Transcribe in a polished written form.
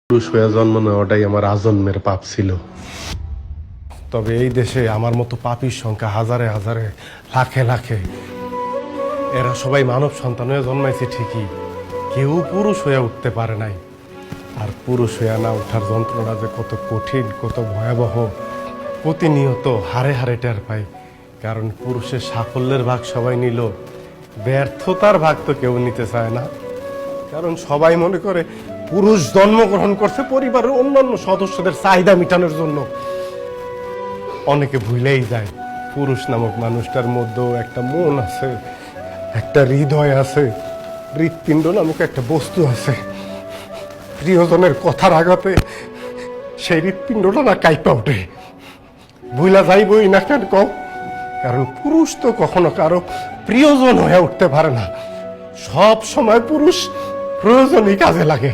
পুরুষ হয়ে জন্ম নেওয়াটাই আমার আজন্মের পাপ ছিল। তবে এই দেশে আমার মতো পাপীর সংখ্যা হাজারে হাজারে, লাখে লাখে। এরা সবাই মানব সন্তান হয়ে জন্মাইছে ঠিকই, কেউ পুরুষ হয়ে উঠতে পারে নাই। আর পুরুষ হয়ে না ওঠার যন্ত্রণা যে কত কঠিন, কত ভয়াবহ, প্রতিনিয়ত হারে হারে টের পাই। কারণ পুরুষের সাফল্যের ভাগ সবাই নিল, ব্যর্থতার ভাগ তো কেউ নিতে চায় না। কারণ সবাই মনে করে পুরুষ জন্মগ্রহণ করছে পরিবারের অন্যান্য সদস্যদের চাহিদা মেটানোর জন্য। অনেকে ভুলেই যায় পুরুষ নামক মানুষটার মধ্যেও একটা মন আছে, একটা হৃদয় আছে, হৃৎপিণ্ড নামক একটা বস্তু আছে। প্রিয়জনের কথার আঘাতে সেই হৃৎপিণ্ডটা না কাইপা ওঠে। ভুলা যাইবই না কেন কও? কারণ পুরুষ তো কখনো কারো প্রিয়জন হয়ে উঠতে পারে না। সব সময় পুরুষ প্রয়োজনই কাজে লাগে।